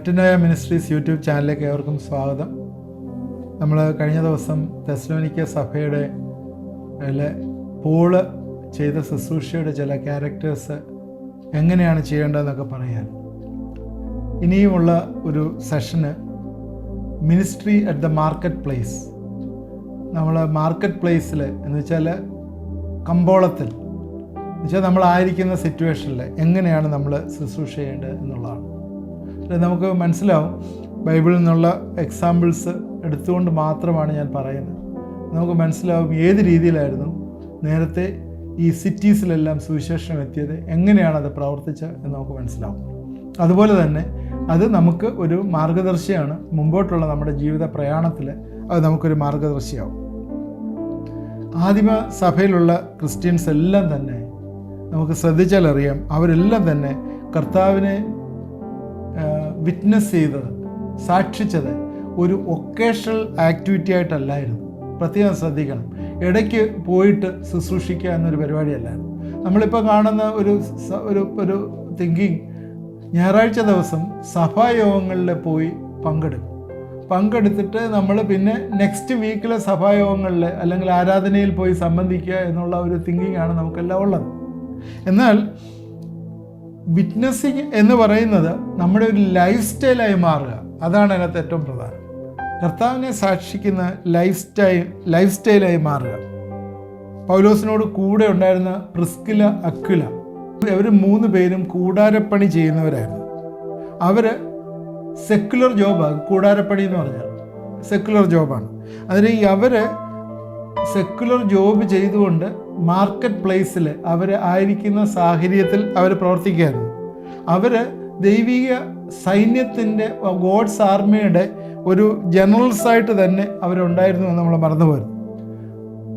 Metanoia ministries YouTube ചാനലിലേക്ക് ഏവർക്കും സ്വാഗതം. നമ്മൾ കഴിഞ്ഞ ദിവസം തെസ്സലോനിക്ക സഭയുടെ പോള് ചെയ്ത ശുശ്രൂഷയുടെ ചില ക്യാരക്ടേഴ്സ് എങ്ങനെയാണ് ചെയ്യേണ്ടതെന്നൊക്കെ പറയാൻ, ഇനിയുമുള്ള ഒരു സെഷന് ministry at the market place. നമ്മൾ മാർക്കറ്റ് പ്ലേസിൽ എന്ന് വെച്ചാൽ കമ്പോളത്തിൽ എന്നുവെച്ചാൽ നമ്മളായിരിക്കുന്ന സിറ്റുവേഷനിൽ എങ്ങനെയാണ് നമ്മൾ ശുശ്രൂഷ ചെയ്യേണ്ടത് എന്നുള്ളതാണ്. നമുക്ക് മനസ്സിലാവും, ബൈബിളിൽ നിന്നുള്ള എക്സാമ്പിൾസ് എടുത്തുകൊണ്ട് മാത്രമാണ് ഞാൻ പറയുന്നത്. നമുക്ക് മനസ്സിലാവും ഏത് രീതിയിലായിരുന്നു നേരത്തെ ഈ സിറ്റീസിലെല്ലാം സുവിശേഷം എത്തിയത്, എങ്ങനെയാണ് അത് പ്രവർത്തിച്ചത് എന്ന് നമുക്ക് മനസ്സിലാവും. അതുപോലെ തന്നെ അത് നമുക്ക് ഒരു മാർഗദർശിയാണ്. മുമ്പോട്ടുള്ള നമ്മുടെ ജീവിത പ്രയാണത്തിൽ അത് നമുക്കൊരു മാർഗദർശിയാവും. ആദിമ സഭയിലുള്ള ക്രിസ്ത്യൻസ് എല്ലാം തന്നെ നമുക്ക് ശ്രദ്ധിച്ചാൽ അറിയാം, അവരെല്ലാം തന്നെ കർത്താവിനെ വിറ്റ്നസ് ചെയ്തത്, സാക്ഷിച്ചത് ഒരു ഒക്കേഷണൽ ആക്ടിവിറ്റി ആയിട്ടല്ലായിരുന്നു. പ്രത്യേകം ശ്രദ്ധിക്കണം, ഇടയ്ക്ക് പോയിട്ട് ശുശ്രൂഷിക്കുക എന്നൊരു പരിപാടിയല്ലായിരുന്നു. നമ്മളിപ്പോൾ കാണുന്ന ഒരു തിങ്കിങ്, ഞായറാഴ്ച ദിവസം സഭായോഗങ്ങളിൽ പോയി പങ്കെടുത്തിട്ട് നമ്മൾ പിന്നെ നെക്സ്റ്റ് വീക്കിലെ സഭായോഗങ്ങളിൽ അല്ലെങ്കിൽ ആരാധനയിൽ പോയി സംബന്ധിക്കുക എന്നുള്ള ഒരു തിങ്കിങ് ആണ് നമുക്കെല്ലാം ഉള്ളത്. എന്നാൽ വിറ്റ്നസിങ് എന്ന് പറയുന്നത് നമ്മുടെ ഒരു ലൈഫ് സ്റ്റൈലായി മാറുക, അതാണ് അതിനകത്ത് ഏറ്റവും പ്രധാനം. കർത്താവിനെ സാക്ഷിക്കുന്ന ലൈഫ് സ്റ്റൈലായി മാറുക. പൗലോസിനോട് കൂടെ ഉണ്ടായിരുന്ന പ്രിസ്കില, അക്വില, അവർ 3 പേരും കൂടാരപ്പണി ചെയ്യുന്നവരായിരുന്നു. അവർ സെക്കുലർ ജോബാണ്. കൂടാരപ്പണി എന്ന് പറഞ്ഞാൽ സെക്കുലർ ജോബാണ്. അതിന് അവർ സെക്കുലർ ജോബ് ചെയ്തുകൊണ്ട് മാർക്കറ്റ് പ്ലേസിൽ അവർ ആയിരിക്കുന്ന സാഹചര്യത്തിൽ അവർ പ്രവർത്തിക്കുകയായിരുന്നു. അവർ ദൈവിക സൈന്യത്തിൻ്റെ, ഗോഡ്സ് ആർമിയുടെ ഒരു ജനറൽസായിട്ട് തന്നെ അവരുണ്ടായിരുന്നു എന്ന് നമ്മൾ മറന്നുപോയിരുന്നു.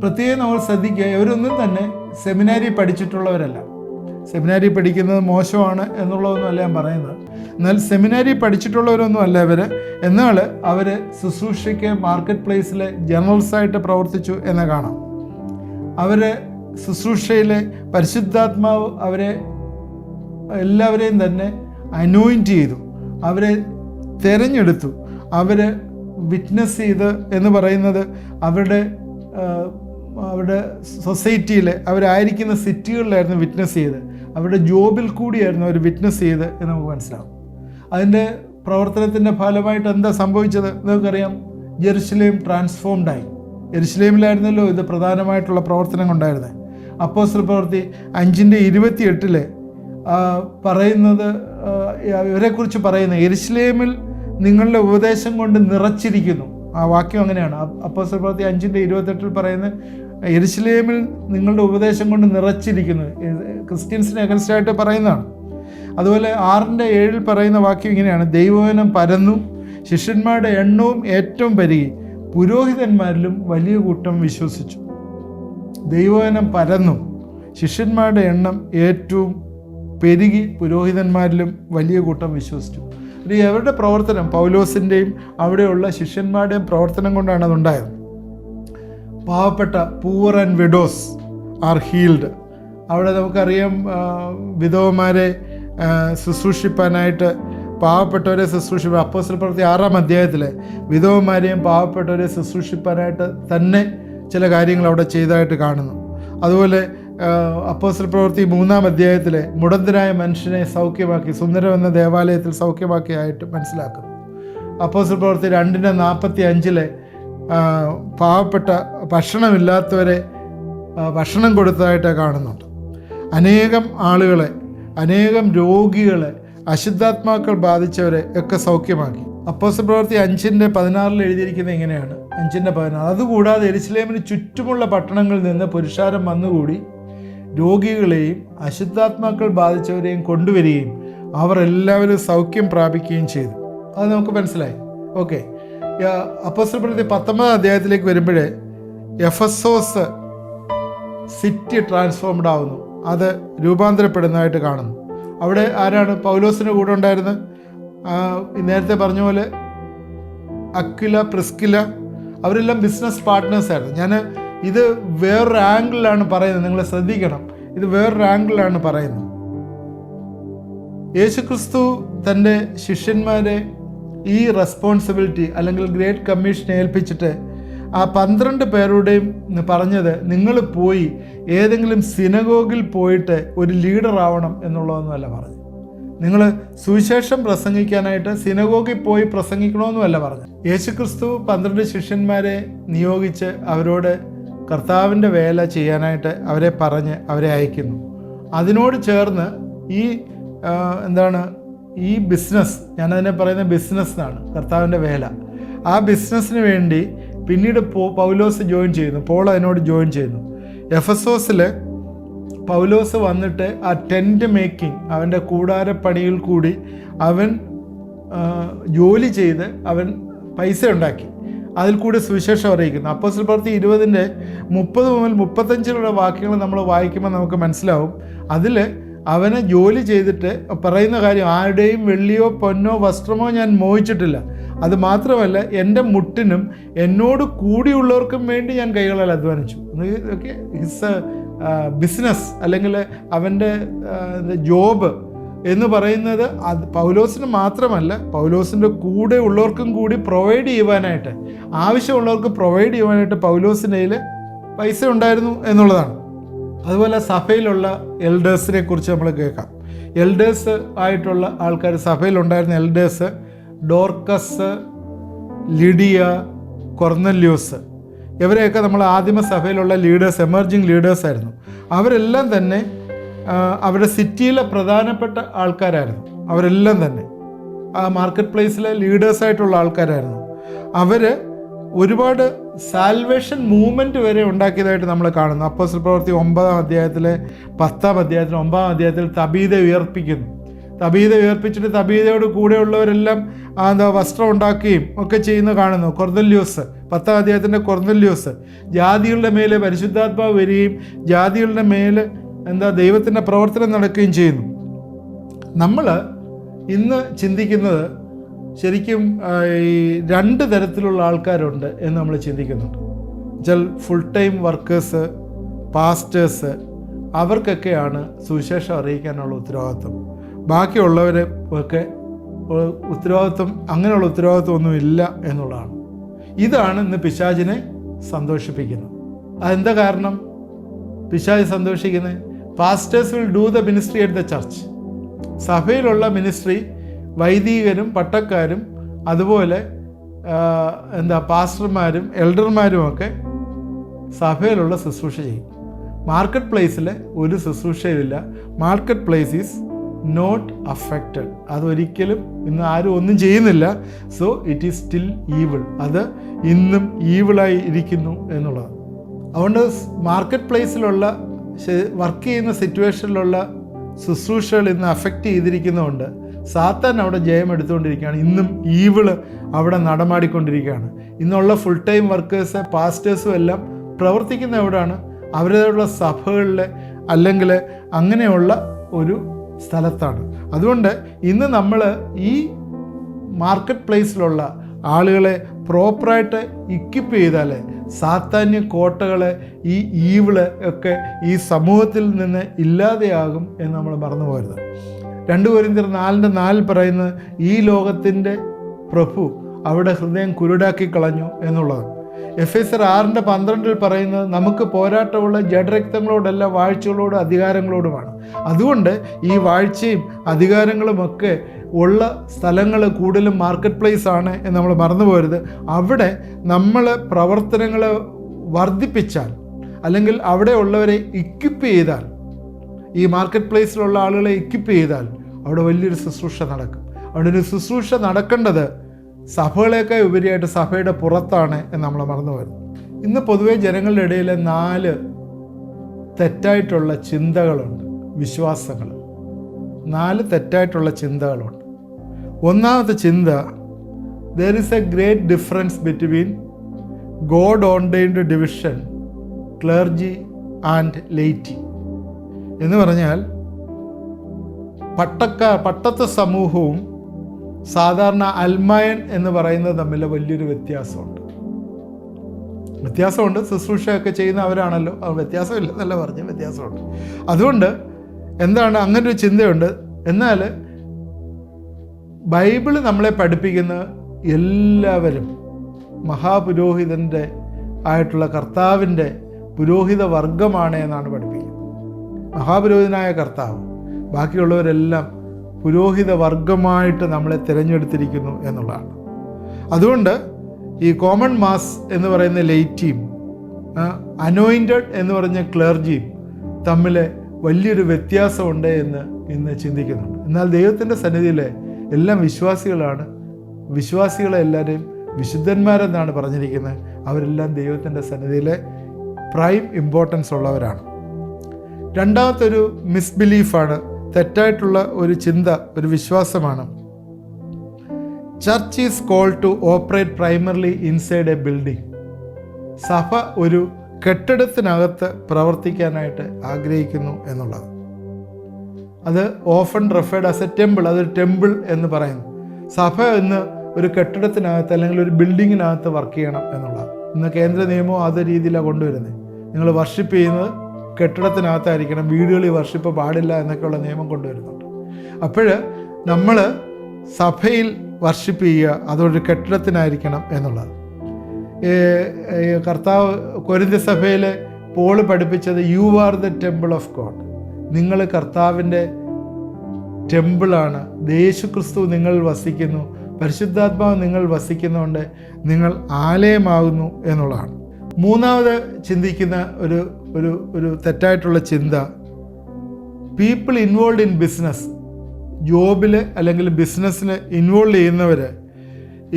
പ്രത്യേകം നമ്മൾ ശ്രദ്ധിക്കുക, ഇവരൊന്നും തന്നെ സെമിനാരി പഠിച്ചിട്ടുള്ളവരല്ല. സെമിനാരി പഠിക്കുന്നത് മോശമാണ് എന്നുള്ളതൊന്നുമല്ല ഞാൻ പറയുന്നത്. എന്നാൽ സെമിനാരി പഠിച്ചിട്ടുള്ളവരൊന്നും അല്ല ഇവർ. എന്നാൽ അവർ ശുശ്രൂഷയ്ക്ക് മാർക്കറ്റ് പ്ലേസിലെ ജനറൽസായിട്ട് പ്രവർത്തിച്ചു എന്ന് കാണാം. അവർ ശുശ്രൂഷയിലെ പരിശുദ്ധാത്മാവ് അവരെ എല്ലാവരെയും തന്നെ അനോയിൻറ്റ് ചെയ്തു, അവരെ തിരഞ്ഞെടുത്തു. അവർ വിറ്റ്നസ് ചെയ്ത് എന്ന് പറയുന്നത് അവരുടെ സൊസൈറ്റിയിൽ അവരായിരിക്കുന്ന സിറ്റികളിലായിരുന്നു വിറ്റ്നസ് ചെയ്ത്, അവരുടെ ജോബിൽ കൂടിയായിരുന്നു അവർ വിറ്റ്നസ് ചെയ്ത് എന്ന് നമുക്ക് മനസ്സിലാവും. അതിൻ്റെ പ്രവർത്തനത്തിൻ്റെ ഫലമായിട്ട് എന്താ സംഭവിച്ചത് നമുക്കറിയാം. ജെറുസലേം ട്രാൻസ്ഫോംഡായി. ജെറുസലേമിലായിരുന്നല്ലോ ഇത് പ്രധാനമായിട്ടുള്ള പ്രവർത്തനം കൊണ്ടായിരുന്നത്. അപ്പോസ്തല പ്രവൃത്തി 5:28 പറയുന്നത്, ഇവരെക്കുറിച്ച് പറയുന്നത്, യെരുശലേമിൽ നിങ്ങളുടെ ഉപദേശം കൊണ്ട് നിറച്ചിരിക്കുന്നു. ആ വാക്യം അങ്ങനെയാണ്. അപ്പോസ്തല പ്രവൃത്തി 5:28 പറയുന്നത്, യെരുശലേമിൽ നിങ്ങളുടെ ഉപദേശം കൊണ്ട് നിറച്ചിരിക്കുന്നു. ക്രിസ്ത്യൻസിന് അഗൻസ്റ്റായിട്ട് പറയുന്നതാണ്. അതുപോലെ 6:7 പറയുന്ന വാക്യം ഇങ്ങനെയാണ്, ദൈവവചനം പരന്നു, ശിഷ്യന്മാരുടെ എണ്ണവും ഏറ്റവും പെരുകി, പുരോഹിതന്മാരിലും വലിയ കൂട്ടം വിശ്വസിച്ചു. ദൈവവചനം പരന്നു, ശിഷ്യന്മാരുടെ എണ്ണം ഏറ്റവും പെരുകി, പുരോഹിതന്മാരിലും വലിയ കൂട്ടം വിശ്വസിച്ചു. ഇത് അവരുടെ പ്രവർത്തനം, പൗലോസിൻ്റെയും അവിടെയുള്ള ശിഷ്യന്മാരുടെയും പ്രവർത്തനം കൊണ്ടാണ് അതുണ്ടായത്. പാവപ്പെട്ട poor and widows R healed. അവിടെ നമുക്കറിയാം, വിധവമാരെ ശുശ്രൂഷിപ്പാനായിട്ട്, പാവപ്പെട്ടവരെ ശുശ്രൂഷിപ്പാൻ, അപ്പോസ്തല പ്രവൃത്തി 6-ാം അധ്യായത്തിൽ വിധവമാരെയും പാവപ്പെട്ടവരെ ശുശ്രൂഷിപ്പാനായിട്ട് തന്നെ ചില കാര്യങ്ങൾ അവിടെ ചെയ്തതായിട്ട് കാണുന്നു. അതുപോലെ അപ്പോസ്തല പ്രവൃത്തി 3-ാം അധ്യായത്തിലെ മുടന്തനായ മനുഷ്യനെ സൗഖ്യമാക്കി, സുന്ദരം എന്ന ദേവാലയത്തിൽ സൗഖ്യമാക്കിയായിട്ട് മനസ്സിലാക്കുന്നു. അപ്പോസ്തല പ്രവൃത്തി 2:45 പാവപ്പെട്ട ഭക്ഷണമില്ലാത്തവരെ ഭക്ഷണം കൊടുത്തതായിട്ട് കാണുന്നുണ്ട്. അനേകം ആളുകളെ, അനേകം രോഗികളെ, അശുദ്ധാത്മാക്കൾ ബാധിച്ചവരെ ഒക്കെ സൗഖ്യമാക്കി. അപ്പോസ്തല പ്രവൃത്തി 5:16 എഴുതിയിരിക്കുന്നത് ഇങ്ങനെയാണ്, 5:16, അതുകൂടാതെ യെരുശലേമിന് ചുറ്റുമുള്ള പട്ടണങ്ങളിൽ നിന്ന് പുരുഷാരം വന്നുകൂടി രോഗികളെയും അശുദ്ധാത്മാക്കൾ ബാധിച്ചവരെയും കൊണ്ടുവരികയും അവർ എല്ലാവരും സൗഖ്യം പ്രാപിക്കുകയും ചെയ്തു. അത് നമുക്ക് മനസ്സിലായി. ഓക്കെ, അപ്പോസ്തല പ്രവൃത്തി 19-ാം അധ്യായത്തിലേക്ക് വരുമ്പോഴേ എഫെസോസ് സിറ്റി ട്രാൻസ്ഫോംഡ് ആവുന്നു, അത് രൂപാന്തരപ്പെടുന്നതായിട്ട് കാണുന്നു. അവിടെ ആരാണ് പൗലോസിന് കൂടെ ഉണ്ടായിരുന്നത്? നേരത്തെ പറഞ്ഞ പോലെ അക്വില, പ്രിസ്കില, അവരെല്ലാം ബിസിനസ് പാർട്ട്നേഴ്സായിരുന്നു. ഞാൻ ഇത് വേറൊരു ആംഗിളിലാണ് പറയുന്നത്, നിങ്ങൾ ശ്രദ്ധിക്കണം, ഇത് വേറൊരു ആംഗിളിലാണ് പറയുന്നത്. യേശുക്രിസ്തു തൻ്റെ ശിഷ്യന്മാരെ ഈ റെസ്പോൺസിബിലിറ്റി അല്ലെങ്കിൽ ഗ്രേറ്റ് കമ്മീഷൻ ഏൽപ്പിച്ചിട്ട് ആ 12 പേരുടെയും പറഞ്ഞത്, നിങ്ങൾ പോയി ഏതെങ്കിലും സിനഗോഗിൽ പോയിട്ട് ഒരു ലീഡർ ആവണം എന്നുള്ളതൊന്നുമല്ല പറഞ്ഞു. നിങ്ങൾ സുവിശേഷം പ്രസംഗിക്കാനായിട്ട് സിനഗോഗിൽ പോയി പ്രസംഗിക്കണമെന്നുമല്ല പറഞ്ഞു. യേശുക്രിസ്തു 12 ശിഷ്യന്മാരെ നിയോഗിച്ച് അവരോട് കർത്താവിൻ്റെ വേല ചെയ്യാനായിട്ട് അവരെ പറഞ്ഞ് അവരെ അയക്കുന്നു. അതിനോട് ചേർന്ന് ഈ ബിസിനസ്, ഞാനതിനെ പറയുന്ന ബിസിനസ് എന്നാണ് കർത്താവിൻ്റെ വേല. ആ ബിസിനസ്സിന് വേണ്ടി പിന്നീട് പൗലോസ് ജോയിൻ ചെയ്യുന്നു, പോൾ അതിനോട് ജോയിൻ ചെയ്യുന്നു. എഫെസോസിൽ പൗലോസ് വന്നിട്ട് ആ ടെൻറ്റ് മേക്കിംഗ്, അവൻ്റെ കൂടാരപ്പണിയിൽ കൂടി അവൻ ജോലി ചെയ്ത് അവൻ പൈസ ഉണ്ടാക്കി, അതിൽ കൂടി സുവിശേഷം അറിയിക്കുന്നു. അപ്പോസ്തല പ്രവൃത്തി 20-ന്റെ 30 മുതൽ 35 വാക്യങ്ങൾ നമ്മൾ വായിക്കുമ്പോൾ നമുക്ക് മനസ്സിലാവും. അതിൽ അവനെ ജോലി ചെയ്തിട്ട് പറയുന്ന കാര്യം, ആരുടെയും വെള്ളിയോ പൊന്നോ വസ്ത്രമോ ഞാൻ മോഹിച്ചിട്ടില്ല, അത് മാത്രമല്ല എൻ്റെ മുട്ടിനും എന്നോട് കൂടിയുള്ളവർക്കും വേണ്ടി ഞാൻ കൈകളാൽ അധ്വാനിച്ചു. ഓക്കെ, ഹിസ് ബിസിനസ് അല്ലെങ്കിൽ അവൻ്റെ ജോബ് എന്ന് പറയുന്നത് അത് പൗലോസിന് മാത്രമല്ല, പൗലോസിൻ്റെ കൂടെ ഉള്ളവർക്കും കൂടി പ്രൊവൈഡ് ചെയ്യുവാനായിട്ട്, ആവശ്യമുള്ളവർക്ക് പ്രൊവൈഡ് ചെയ്യുവാനായിട്ട് പൗലോസിൻ്റെ കയ്യിൽ പൈസ ഉണ്ടായിരുന്നു എന്നുള്ളതാണ്. അതുപോലെ സഭയിലുള്ള എൽഡേഴ്സിനെ കുറിച്ച് നമ്മൾ കേൾക്കാം. എൽഡേഴ്സ് ആയിട്ടുള്ള ആൾക്കാർ, സഭയിലുണ്ടായിരുന്ന എൽഡേഴ്സ് ഡോർക്കസ്, ലിഡിയ, കൊർന്നല്യോസ്, ഇവരെയൊക്കെ നമ്മൾ ആദിമസഭയിലുള്ള ലീഡേഴ്സ്, എമർജിങ് ലീഡേഴ്സ് ആയിരുന്നു. അവരെല്ലാം തന്നെ അവരുടെ സിറ്റിയിലെ പ്രധാനപ്പെട്ട ആൾക്കാരായിരുന്നു. അവരെല്ലാം തന്നെ ആ മാർക്കറ്റ് പ്ലേസിലെ ലീഡേഴ്സായിട്ടുള്ള ആൾക്കാരായിരുന്നു. അവർ ഒരുപാട് സാൽവേഷൻ മൂവ്മെൻറ്റ് വരെ ഉണ്ടാക്കിയതായിട്ട് നമ്മൾ കാണുന്നു. അപ്പോസ്തല പ്രവൃത്തി 9-ാം അധ്യായത്തിലെ 10-ാം അധ്യായത്തിൽ 9-ാം അധ്യായത്തിൽ തബീത ഉയർപ്പിക്കുന്നു. തബീത ഉയർപ്പിച്ചിട്ട് തബീതയോട് കൂടെയുള്ളവരെല്ലാം വസ്ത്രം ഉണ്ടാക്കുകയും ഒക്കെ ചെയ്യുന്ന കാണുന്നു. കൊർന്നല്യോസ്, 10-ാം അധ്യായത്തിൻ്റെ കൊർന്നല്യോസ്, ജാതികളുടെ മേലെ പരിശുദ്ധാത്മാവ് വരികയും ജാതികളുടെ മേലെ ദൈവത്തിൻ്റെ പ്രവർത്തനം നടക്കുകയും ചെയ്യുന്നു. നമ്മൾ ഇന്ന് ചിന്തിക്കുന്നത് ശരിക്കും ഈ 2 തരത്തിലുള്ള ആൾക്കാരുണ്ട് എന്ന് നമ്മൾ ചിന്തിക്കുന്നുണ്ട്. വെച്ചാൽ ഫുൾ ടൈം വർക്കേഴ്സ്, പാസ്റ്റേഴ്സ്, അവർക്കൊക്കെയാണ് സുവിശേഷം അറിയിക്കാനുള്ള ഉത്തരവാദിത്വം. ബാക്കിയുള്ളവരെ ഒക്കെ അങ്ങനെയുള്ള ഉത്തരവാദിത്വം ഒന്നുമില്ല എന്നുള്ളതാണ്. ഇതാണ് ഇന്ന് പിശാചിനെ സന്തോഷിപ്പിക്കുന്നത്. അതെന്താ കാരണം പിശാച് സന്തോഷിക്കുന്നത്? Pastors will do the ministry at the church. സഭയിലുള്ള മിനിസ്ട്രി വൈദികരും പട്ടക്കാരും അതുപോലെ പാസ്റ്റർമാരും എൽഡർമാരും ഒക്കെ സഭയിലുള്ള ശുശ്രൂഷ ചെയ്യും. മാർക്കറ്റ് പ്ലേസിൽ ഒരു ശുശ്രൂഷയുമില്ല. Market place is not affected. അതൊരിക്കലും ഇന്ന് ആരും ഒന്നും ചെയ്യുന്നില്ല. So it is still evil. അത് ഇന്നും ഈവിളായി ഇരിക്കുന്നു എന്നുള്ളത്. അതുകൊണ്ട് മാർക്കറ്റ് പ്ലേസിലുള്ള വർക്ക് ചെയ്യുന്ന സിറ്റുവേഷനിലുള്ള ശുശ്രൂഷകൾ ഇന്ന് അഫക്റ്റ് ചെയ്തിരിക്കുന്നതുകൊണ്ട് സാത്താൻ അവിടെ ജയം എടുത്തുകൊണ്ടിരിക്കുകയാണ്. ഇന്നും ഈവിള് അവിടെ നടമാടിക്കൊണ്ടിരിക്കുകയാണ്. ഇന്നുള്ള ഫുൾ ടൈം വർക്കേഴ്സ്, പാസ്റ്റേഴ്സും എല്ലാം പ്രവർത്തിക്കുന്ന എവിടെയാണ്? അവരുടെയുള്ള സഭകളിൽ അല്ലെങ്കിൽ അങ്ങനെയുള്ള ഒരു സ്ഥലത്താണ്. അതുകൊണ്ട് ഇന്ന് നമ്മൾ ഈ മാർക്കറ്റ് പ്ലേസിലുള്ള ആളുകളെ പ്രോപ്പറായിട്ട് ഇക്വിപ്പ് ചെയ്താൽ സാത്താന്യ കോട്ടകളെ, ഈ ഈവിള് ഒക്കെ ഈ സമൂഹത്തിൽ നിന്ന് ഇല്ലാതെയാകും എന്ന് നമ്മൾ മറന്നു പോകരുത്. 2 കൊരിന്ത്യർ 4:4 പറയുന്നത്, ഈ ലോകത്തിൻ്റെ പ്രഭു അവിടെ ഹൃദയം കുരുടാക്കി കളഞ്ഞു എന്നുള്ളതാണ്. എഫേസ്യർ 6:12 പറയുന്നത്, നമുക്ക് പോരാട്ടമുള്ള ജഡരക്തങ്ങളോടല്ല, വാഴ്ചകളോടും അധികാരങ്ങളോടുമാണ്. അതുകൊണ്ട് ഈ വാഴ്ചയും അധികാരങ്ങളുമൊക്കെ ഉള്ള സ്ഥലങ്ങൾ കൂടുതലും മാർക്കറ്റ് പ്ലേസ് ആണ് എന്ന് നമ്മൾ മറന്നു പോകരുത്. അവിടെ നമ്മൾ പ്രവർത്തനങ്ങൾ വർദ്ധിപ്പിച്ചാൽ അല്ലെങ്കിൽ അവിടെ ഉള്ളവരെ ഇക്വിപ്പ് ചെയ്താൽ, ഈ മാർക്കറ്റ് പ്ലേസിലുള്ള ആളുകളെ ഇക്വിപ്പ് ചെയ്താൽ അവിടെ വലിയൊരു ശുശ്രൂഷ നടക്കും. അവിടെ ഒരു ശുശ്രൂഷ നടക്കേണ്ടത് സഭകളേക്കാൾ ഉപരിയായിട്ട് സഭയുടെ പുറത്താണ് എന്ന് നമ്മൾ മറന്നു പോകരുത്. ഇന്ന് പൊതുവെ ജനങ്ങളുടെ ഇടയിൽ 4 തെറ്റായിട്ടുള്ള ചിന്തകളുണ്ട്, വിശ്വാസങ്ങൾ. 4 തെറ്റായിട്ടുള്ള ചിന്തകളുണ്ട്. ഒന്നാമത്തെ ചിന്ത, there is a great difference between God ordained division, clergy and laity. എന്ന് പറഞ്ഞാൽ പട്ടത്ത സമൂഹവും സാധാരണ അൽമായൻ എന്ന് പറയുന്നത് തമ്മിൽ വലിയൊരു വ്യത്യാസമുണ്ട്. ശുശ്രൂഷയൊക്കെ ചെയ്യുന്ന അവരാണല്ലോ, വ്യത്യാസമില്ല എന്നല്ല പറഞ്ഞു, വ്യത്യാസമുണ്ട്. അതുകൊണ്ട് എന്താണ് അങ്ങനൊരു ചിന്തയുണ്ട്. എന്നാൽ ബൈബിള് നമ്മളെ പഠിപ്പിക്കുന്നത് എല്ലാവരും മഹാപുരോഹിതൻ്റെ ആയിട്ടുള്ള കർത്താവിൻ്റെ പുരോഹിത വർഗമാണ് എന്നാണ് പഠിപ്പിക്കുന്നത്. മഹാപുരോഹിതനായ കർത്താവ്, ബാക്കിയുള്ളവരെല്ലാം പുരോഹിത വർഗമായിട്ട് നമ്മളെ തിരഞ്ഞെടുത്തിരിക്കുന്നു എന്നുള്ളതാണ്. അതുകൊണ്ട് ഈ കോമൺ മാസ് എന്ന് പറയുന്ന ലെയ്റ്റിയും അനോയിൻറ്റഡ് എന്ന് പറഞ്ഞ ക്ലർജിയും തമ്മിൽ വലിയൊരു വ്യത്യാസമുണ്ട് എന്ന് ഇന്ന് ചിന്തിക്കുന്നുണ്ട്. എന്നാൽ ദൈവത്തിൻ്റെ സന്നിധിയിലെ എല്ലാം വിശ്വാസികളാണ്. വിശ്വാസികളെ എല്ലാവരെയും വിശുദ്ധന്മാരെന്നാണ് പറഞ്ഞിരിക്കുന്നത്. അവരെല്ലാം ദൈവത്തിൻ്റെ സന്നിധിയിലെ പ്രൈം ഇമ്പോർട്ടൻസ് ഉള്ളവരാണ്. രണ്ടാമത്തൊരു മിസ്ബിലീഫാണ്, തെറ്റായിട്ടുള്ള ഒരു ചിന്ത, ഒരു വിശ്വാസമാണ്. Church is called to operate primarily inside a building. സഭ ഒരു കെട്ടിടത്തിനകത്ത് പ്രവർത്തിക്കാനായിട്ട് ആഗ്രഹിക്കുന്നു എന്നുള്ളത്. അത് often referred as a temple. അതൊരു ടെമ്പിൾ എന്ന് പറയുന്നു. സഭ ഇന്ന് ഒരു കെട്ടിടത്തിനകത്ത് അല്ലെങ്കിൽ ഒരു ബിൽഡിങ്ങിനകത്ത് വർക്ക് ചെയ്യണം എന്നുള്ളത്. ഇന്ന് കേന്ദ്ര നിയമവും അത് രീതിയിലാണ് കൊണ്ടുവരുന്നത്. നിങ്ങൾ വർഷിപ്പ് ചെയ്യുന്നത് കെട്ടിടത്തിനകത്തായിരിക്കണം, വീടുകളിൽ വർഷിപ്പ് പാടില്ല എന്നൊക്കെയുള്ള നിയമം കൊണ്ടുവരുന്നുണ്ട്. അപ്പോൾ നമ്മൾ സഭയിൽ വർഷിപ്പ് ചെയ്യുക, അതൊരു കെട്ടിടത്തിനായിരിക്കണം എന്നുള്ളത്. കർത്താവ് കൊരിന്ത്യ സഭയിലെ പോള് പഠിപ്പിച്ചത് you are the temple of God. നിങ്ങൾ കർത്താവിൻ്റെ ടെമ്പിളാണ്. യേശുക്രിസ്തു നിങ്ങൾ വസിക്കുന്നു, പരിശുദ്ധാത്മാവ് നിങ്ങൾ വസിക്കുന്നതുകൊണ്ട് നിങ്ങൾ ആലയമാകുന്നു എന്നുള്ളതാണ്. മൂന്നാമത് ചിന്തിക്കുന്ന ഒരു തെറ്റായിട്ടുള്ള ചിന്ത, പീപ്പിൾ ഇൻവോൾവ് ഇൻ ബിസിനസ്, ജോബിൽ അല്ലെങ്കിൽ ബിസിനസ്സിന് ഇൻവോൾവ് ചെയ്യുന്നവർ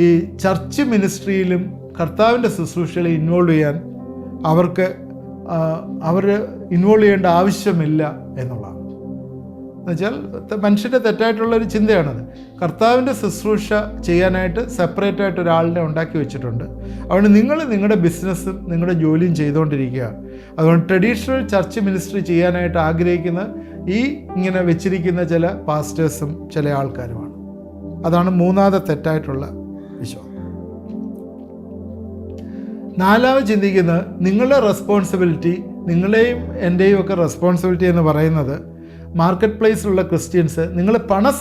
ഈ ചർച്ച് മിനിസ്ട്രിയിലും കർത്താവിൻ്റെ ശുശ്രൂഷയിൽ ഇൻവോൾവ് ചെയ്യാൻ അവർ ഇൻവോൾവ് ചെയ്യേണ്ട ആവശ്യമില്ല എന്നുള്ളതാണ്. എന്നുവെച്ചാൽ മനുഷ്യൻ്റെ തെറ്റായിട്ടുള്ളൊരു ചിന്തയാണത്. കർത്താവിൻ്റെ ശുശ്രൂഷ ചെയ്യാനായിട്ട് സെപ്പറേറ്റായിട്ട് ഒരാളിനെ ഉണ്ടാക്കി വെച്ചിട്ടുണ്ട്. അതുകൊണ്ട് നിങ്ങൾ നിങ്ങളുടെ ബിസിനസ്സും നിങ്ങളുടെ ജോലിയും ചെയ്തുകൊണ്ടിരിക്കുക. അതുകൊണ്ട് ട്രഡീഷണൽ ചർച്ച് മിനിസ്ട്രി ചെയ്യാനായിട്ട് ആഗ്രഹിക്കുന്ന ഈ ഇങ്ങനെ വെച്ചിരിക്കുന്ന ചില പാസ്റ്റേഴ്സും ചില ആൾക്കാരുമാണ്. അതാണ് മൂന്നാമത്തെ തെറ്റായിട്ടുള്ള വിശ്വാസം. നാലാമത് ചിന്തിക്കുന്നത്, നിങ്ങളുടെ റെസ്പോൺസിബിലിറ്റി, നിങ്ങളുടെയും എൻ്റെയും ഒക്കെ റെസ്പോൺസിബിലിറ്റി എന്ന് പറയുന്നത്, മാർക്കറ്റ് പ്ലേസിലുള്ള ക്രിസ്ത്യൻസ് നിങ്ങൾ പണം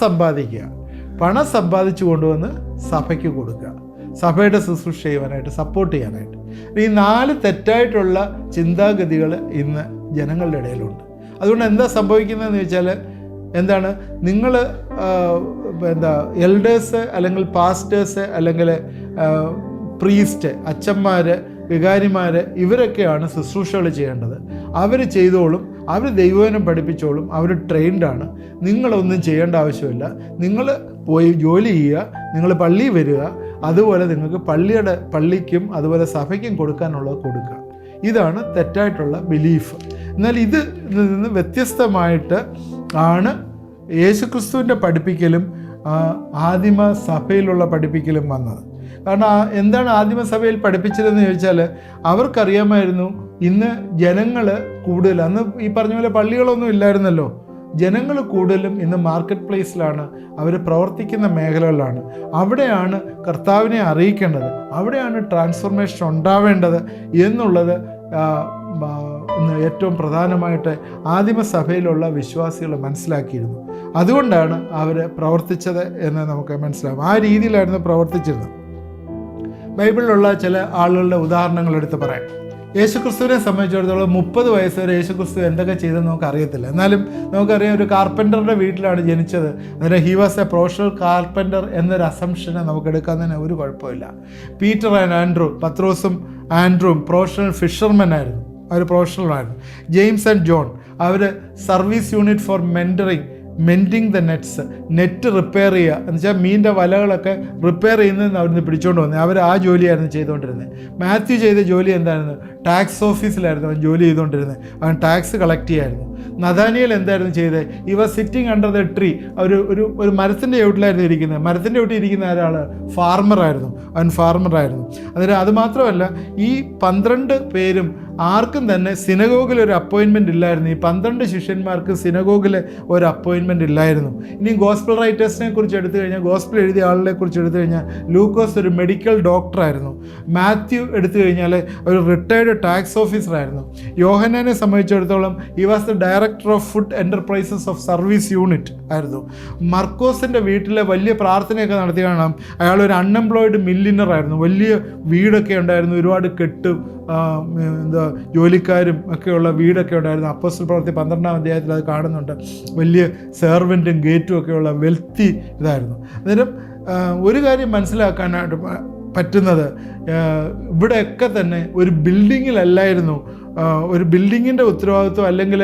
സമ്പാദിച്ചു കൊണ്ടുവന്ന് സഭയ്ക്ക് കൊടുക്കുക, സഭയുടെ ശുശ്രൂഷ ചെയ്യുവാനായിട്ട്, സപ്പോർട്ട് ചെയ്യാനായിട്ട്. ഈ 4 തെറ്റായിട്ടുള്ള ചിന്താഗതികൾ ഇന്ന് ജനങ്ങളുടെ ഇടയിലുണ്ട്. അതുകൊണ്ട് എന്താ സംഭവിക്കുന്നതെന്ന് വെച്ചാൽ, എന്താണ്, നിങ്ങൾ എൽഡേഴ്സ് അല്ലെങ്കിൽ പാസ്റ്റേഴ്സ് അല്ലെങ്കിൽ പ്രീസ്റ്റ്, അച്ഛന്മാർ, വികാരിമാർ, ഇവരൊക്കെയാണ് ശുശ്രൂഷകൾ ചെയ്യേണ്ടത്. അവർ ചെയ്തോളും, അവർ ദൈവവചനം പഠിപ്പിച്ചോളും, അവർ ട്രെയിൻഡാണ്. നിങ്ങളൊന്നും ചെയ്യേണ്ട ആവശ്യമില്ല. നിങ്ങൾ പോയി ജോലി ചെയ്യുക, നിങ്ങൾ പള്ളിയിൽ വരിക, അതുപോലെ നിങ്ങൾക്ക് പള്ളിക്കും അതുപോലെ സഭയ്ക്കും കൊടുക്കാനുള്ളത് കൊടുക്കുക. ഇതാണ് തെറ്റായിട്ടുള്ള ബിലീഫ്. എന്നാൽ ഇതിൽ നിന്ന് വ്യത്യസ്തമായിട്ട് ആണ് യേശുക്രിസ്തുവിൻ്റെ പഠിപ്പിക്കലും ആദിമ സഭയിലുള്ള പഠിപ്പിക്കലും വന്നത്. കാരണം എന്താണ് ആദിമസഭയിൽ പഠിപ്പിച്ചതെന്ന് ചോദിച്ചാൽ, അവർക്കറിയാമായിരുന്നു ഇന്ന് ജനങ്ങൾ കൂടുതൽ, അന്ന് ഈ പറഞ്ഞ പോലെ പള്ളികളൊന്നും ഇല്ലായിരുന്നല്ലോ, ജനങ്ങൾ കൂടുതലും ഇന്ന് മാർക്കറ്റ് പ്ലേസിലാണ്, അവർ പ്രവർത്തിക്കുന്ന മേഖലകളിലാണ്. അവിടെയാണ് കർത്താവിനെ അറിയിക്കേണ്ടത്, അവിടെയാണ് ട്രാൻസ്ഫോർമേഷൻ ഉണ്ടാവേണ്ടത് എന്നുള്ളത് ഇന്ന് ഏറ്റവും പ്രധാനമായിട്ട് ആദിമസഭയിലുള്ള വിശ്വാസികൾ മനസ്സിലാക്കിയിരുന്നു. അതുകൊണ്ടാണ് അവർ പ്രവർത്തിച്ചത് എന്ന് നമുക്ക് മനസ്സിലാവും. ആ രീതിയിലായിരുന്നു പ്രവർത്തിച്ചിരുന്നത്. ബൈബിളിലുള്ള ചില ആളുകളുടെ ഉദാഹരണങ്ങൾ എടുത്ത് പറയാം. യേശുക്രിസ്തുവിനെ സംബന്ധിച്ചിടത്തോളം 30 വയസ്സ് വരെ യേശുക്രിസ്തു എന്തൊക്കെ ചെയ്തെന്ന് നമുക്ക് അറിയത്തില്ല. എന്നാലും നമുക്കറിയാം, ഒരു കാർപ്പൻ്ററുടെ വീട്ടിലാണ് ജനിച്ചത്. അന്നേരം he was A professional carpenter എന്നൊരു അസംഷനെ നമുക്ക് എടുക്കുന്നതിന് ഒരു കുഴപ്പമില്ല. പീറ്റർ ആൻഡ് ആൻഡ്രൂ, പത്രോസും ആൻഡ്രൂവും പ്രൊഫഷണൽ ഫിഷർമെൻ ആയിരുന്നു, അവർ പ്രൊഫഷണലായിരുന്നു. ജെയിംസ് ആൻഡ് ജോൺ, അവർ service unit for mending the nets, net repair ചെയ്യുക എന്ന് വെച്ചാൽ മീനിൻ്റെ വലകളൊക്കെ റിപ്പയർ ചെയ്യുന്നതെന്ന് അവിടുന്ന് പിടിച്ചുകൊണ്ട് വന്നത്. അവർ ആ ജോലിയായിരുന്നു ചെയ്തുകൊണ്ടിരുന്നത്. മാത്യു ചെയ്ത ജോലി എന്തായിരുന്നു? ടാക്സ് ഓഫീസിലായിരുന്നു അവൻ ജോലി ചെയ്തുകൊണ്ടിരുന്നത്. അവൻ ടാക്സ് കളക്ട് ചെയ്യായിരുന്നു. നഥാനിയേൽ എന്തായിരുന്നു ചെയ്തത്? ഇവ സിറ്റിംഗ് അണ്ടർ ദ ട്രീ, ഒരു മരത്തിൻ്റെ ചുവട്ടിലായിരുന്നു ഇരിക്കുന്നത്. മരത്തിൻ്റെ ചുവട്ടിൽ ഇരിക്കുന്ന ഒരാൾ ഫാർമറായിരുന്നു, അവൻ ഫാർമറായിരുന്നു. അന്നേരം അതുമാത്രമല്ല, ഈ 12 പേരും ആർക്കും തന്നെ സിനഗോഗിൽ ഒരു അപ്പോയിൻമെൻ്റ് ഇല്ലായിരുന്നു. ഈ 12 ശിഷ്യന്മാർക്ക് സിനഗോഗിൽ ഒരു അപ്പോയിൻമെൻ്റ് ഇല്ലായിരുന്നു. ഇനി ഗോസ്പൽ റൈറ്റേഴ്സിനെ കുറിച്ച് എടുത്തു കഴിഞ്ഞാൽ, ഗോസ്പൽ എഴുതിയ ആളുകളെ കുറിച്ച് എടുത്തു കഴിഞ്ഞാൽ, ലൂക്കോസ് ഒരു മെഡിക്കൽ ഡോക്ടറായിരുന്നു. മാത്യു എടുത്തു കഴിഞ്ഞാൽ ഒരു റിട്ടയർഡ് ടാക്സ് ഓഫീസറായിരുന്നു. യോഹന്നാനെ സംബന്ധിച്ചിടത്തോളം he was the director of food enterprises of service unit ആയിരുന്നു. മർക്കോസിൻ്റെ വീട്ടിലെ വലിയ പ്രാർത്ഥനയൊക്കെ നടത്തി കാണാം. അയാൾ ഒരു അൺഎംപ്ലോയിഡ് മില്ലിനറായിരുന്നു. വലിയ വീടൊക്കെ ഉണ്ടായിരുന്നു, ഒരുപാട് കെട്ടും ജോലിക്കാരും ഒക്കെയുള്ള വീടൊക്കെ ഉണ്ടായിരുന്നു. അപ്പോസ്തല പ്രവൃത്തി 12-ാം അധ്യായത്തിൽ അത് കാണുന്നുണ്ട്. വലിയ സെർവൻറ്റും ഗേറ്റും ഒക്കെയുള്ള വെൽത്തി ഇതായിരുന്നു. അന്നേരം ഒരു കാര്യം മനസ്സിലാക്കാനായിട്ട് പറ്റുന്നത്, ഇവിടെയൊക്കെ തന്നെ ഒരു ബിൽഡിങ്ങിലല്ലായിരുന്നു, ഒരു ബിൽഡിങ്ങിൻ്റെ ഉത്തരവാദിത്വം അല്ലെങ്കിൽ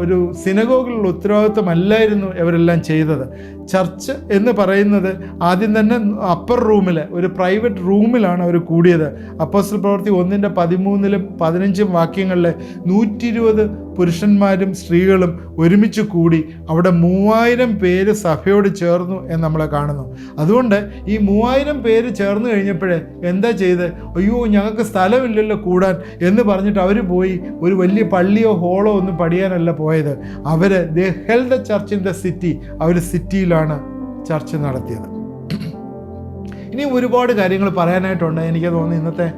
ഒരു സിനഗോഗിലുള്ള ഉത്തരവാദിത്വമല്ലായിരുന്നു ഇവരെല്ലാം ചെയ്തത്. ചർച്ച് എന്ന് പറയുന്നത് ആദ്യം തന്നെ അപ്പർ റൂമിൽ, ഒരു പ്രൈവറ്റ് റൂമിലാണ് അവർ കൂടിയത്. അപ്പോസ്തല പ്രവൃത്തി 1:13-ലും 15 വാക്യങ്ങളിൽ 120 പുരുഷന്മാരും സ്ത്രീകളും ഒരുമിച്ച് കൂടി അവിടെ 3000 പേര് സഭയോട് ചേർന്നു എന്ന് നമ്മളെ കാണുന്നു. അതുകൊണ്ട് ഈ 3000 പേര് ചേർന്ന് കഴിഞ്ഞപ്പോഴേ എന്താ ചെയ്ത്, അയ്യോ ഞങ്ങൾക്ക് സ്ഥലമില്ലല്ലോ കൂടാൻ എന്ന് പറഞ്ഞിട്ട് അവർ പോയി ഒരു വലിയ പള്ളിയോ ഹോളോ ഒന്നും പണിയാനല്ല പോയത്. അവർ they held the church in the city. അവർ സിറ്റിയിലാണ് ചർച്ച നടത്തിയത്. ഇനി ഒരുപാട് കാര്യങ്ങൾ പറയാനായിട്ടുണ്ട്. എനിക്ക് തോന്നുന്നു ഇന്നത്തെ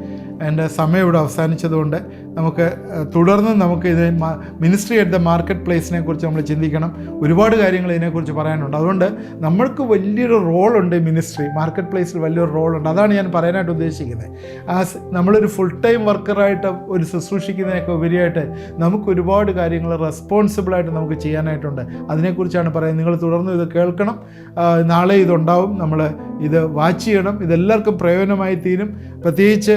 എൻ്റെ സമയം ഇവിടെ അവസാനിച്ചതുകൊണ്ട് നമുക്ക് തുടർന്ന് ഇത് മിനിസ്ട്രി അറ്റ് ദ മാർക്കറ്റ് പ്ലേസിനെ കുറിച്ച് നമ്മൾ ചിന്തിക്കണം. ഒരുപാട് കാര്യങ്ങൾ ഇതിനെക്കുറിച്ച് പറയാനുണ്ട്. അതുകൊണ്ട് നമ്മൾക്ക് വലിയൊരു റോളുണ്ട്. മിനിസ്ട്രി മാർക്കറ്റ് പ്ലേസിൽ വലിയൊരു റോളുണ്ട്. അതാണ് ഞാൻ പറയാനായിട്ട് ഉദ്ദേശിക്കുന്നത്. നമ്മളൊരു ഫുൾ ടൈം വർക്കറായിട്ട് ഒരു ശുശ്രൂഷിക്കുന്നതിനൊക്കെ ഉപരിയായിട്ട് നമുക്ക് ഒരുപാട് കാര്യങ്ങൾ റെസ്പോൺസിബിളായിട്ട് നമുക്ക് ചെയ്യാനായിട്ടുണ്ട്. അതിനെക്കുറിച്ചാണ് പറയുന്നത്. നിങ്ങൾ തുടർന്ന് ഇത് കേൾക്കണം. നാളെ ഇതുണ്ടാവും. നമ്മൾ ഇത് വാച്ച് ചെയ്യണം. ഇതെല്ലാവർക്കും പ്രയോജനമായി തീരും. പ്രത്യേകിച്ച്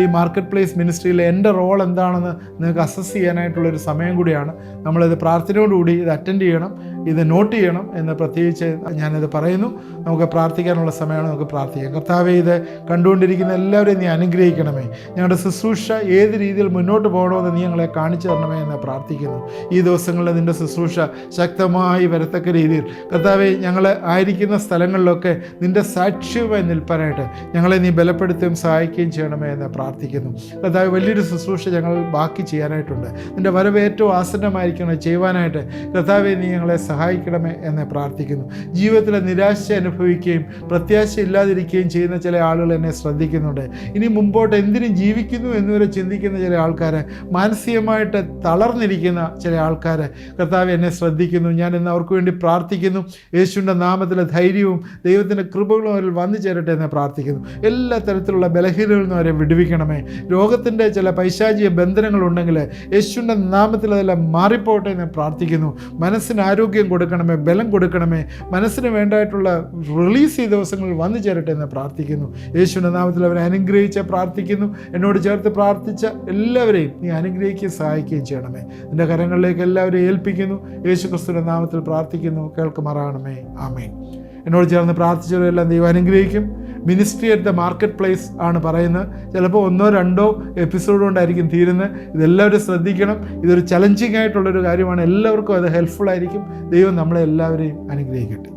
ഈ മാർക്കറ്റ് പ്ലേസ് മിനിസ്ട്രിയിൽ എൻ്റെ റോൾ എന്താണെന്ന് നിങ്ങൾക്ക് അസസ് ചെയ്യാനായിട്ടുള്ളൊരു സമയം കൂടിയാണ്. നമ്മളിത് പ്രാർത്ഥനയോടുകൂടി ഇത് അറ്റൻഡ് ചെയ്യണം, ഇത് നോട്ട് ചെയ്യണം എന്ന് പ്രത്യേകിച്ച് ഞാനിത് പറയുന്നു. നമുക്ക് പ്രാർത്ഥിക്കാനുള്ള സമയമാണ്. നമുക്ക് പ്രാർത്ഥിക്കാം. കർത്താവേ, ഇത് കണ്ടുകൊണ്ടിരിക്കുന്ന എല്ലാവരെയും നീ അനുഗ്രഹിക്കണമേ. ഞങ്ങളുടെ ശുശ്രൂഷ ഏത് രീതിയിൽ മുന്നോട്ട് പോകണമെന്ന് നീ ഞങ്ങളെ കാണിച്ചു തരണമേ എന്ന് പ്രാർത്ഥിക്കുന്നു. ഈ ദിവസങ്ങളിൽ നിൻ്റെ ശുശ്രൂഷ ശക്തമായി വരത്തക്ക രീതിയിൽ കർത്താവേ, ഞങ്ങൾ ആയിരിക്കുന്ന സ്ഥലങ്ങളിലൊക്കെ നിൻ്റെ സാക്ഷ്യമായി നിൽപ്പാനായിട്ട് ഞങ്ങളെ നീ ബലപ്പെടുത്തുകയും സഹായിക്കുകയും ചെയ്യണമേ എന്ന് പ്രാർത്ഥിക്കുന്നു. കർത്താവേ, വലിയൊരു ശുശ്രൂഷ ഞങ്ങൾ ബാക്കി ചെയ്യാനായിട്ടുണ്ട്. നിൻ്റെ വരവ് ഏറ്റവും ആസന്നമായിരിക്കണം ചെയ്യുവാനായിട്ട് കർത്താവേ, നീ ഞങ്ങളെ സഹായിക്കണമേ എന്ന് പ്രാർത്ഥിക്കുന്നു. ജീവിതത്തിലെ നിരാശ അനുഭവിക്കുകയും പ്രത്യാശ ഇല്ലാതിരിക്കുകയും ചെയ്യുന്ന ചില ആളുകൾ എന്നെ ശ്രദ്ധിക്കുന്നുണ്ട്. ഇനി മുമ്പോട്ട് എന്തിനും ജീവിക്കുന്നു എന്നുവരെ ചിന്തിക്കുന്ന ചില ആൾക്കാർ, മാനസികമായിട്ട് തളർന്നിരിക്കുന്ന ചില ആൾക്കാർ കർത്താവേ എന്നെ ശ്രദ്ധിക്കുന്നു. ഞാൻ ഇന്ന് അവർക്ക് വേണ്ടി പ്രാർത്ഥിക്കുന്നു. യേശുവിൻ്റെ നാമത്തിലെ ധൈര്യവും ദൈവത്തിൻ്റെ കൃപകളും അവരിൽ വന്നു ചേരട്ടെ എന്ന് പ്രാർത്ഥിക്കുന്നു. എല്ലാ തരത്തിലുള്ള ബലഹീനതകളിൽ നിന്ന് അവരെ വിടുവിക്കണമേ. രോഗത്തിൻ്റെ ചില പൈശാചിക ബന്ധനങ്ങളുണ്ടെങ്കിൽ യേശുവിൻ്റെ നാമത്തിൽ അതെല്ലാം മാറിപ്പോട്ടെ എന്ന് പ്രാർത്ഥിക്കുന്നു. മനസ്സിന് ആരോഗ്യം കൊടുക്കണമേ, ബലം കൊടുക്കണമേ. മനസ്സിന് വേണ്ടതായിട്ടുള്ള റിലീസ് ഈ ദിവസങ്ങളിൽ വന്നു ചേരട്ടെ എന്ന് പ്രാർത്ഥിക്കുന്നു. യേശുവിൻ്റെ നാമത്തിൽ അവരെ അനുഗ്രഹിച്ച് പ്രാർത്ഥിക്കുന്നു. എന്നോട് ചേർത്ത് പ്രാർത്ഥിച്ച എല്ലാവരെയും നീ അനുഗ്രഹിക്കുകയും സഹായിക്കുകയും ചെയ്യണമേ. നിൻ്റെ കരങ്ങളിലേക്ക് എല്ലാവരെയും ഏൽപ്പിക്കുന്നു. യേശു ക്രിസ്തുവിൻ്റെ നാമത്തിൽ പ്രാർത്ഥിക്കുന്നു. കേൾക്കുമാറാകണമേ. ആമേൻ. എന്നോട് ചേർന്ന് പ്രാർത്ഥിച്ചവരെല്ലാം ദൈവം അനുഗ്രഹിക്കും. Ministry at the market place ആണ് പറയുന്നത്. ചിലപ്പോൾ 1-2 എപ്പിസോഡ് കൊണ്ടായിരിക്കും തീരുന്നത്. ഇതെല്ലാവരും ശ്രദ്ധിക്കണം. ഇതൊരു ചലഞ്ചിങ് ആയിട്ടുള്ളൊരു കാര്യമാണ്. എല്ലാവർക്കും അത് ഹെൽപ്ഫുൾ ആയിരിക്കും. ദൈവം നമ്മളെ എല്ലാവരെയും അനുഗ്രഹിക്കട്ടെ.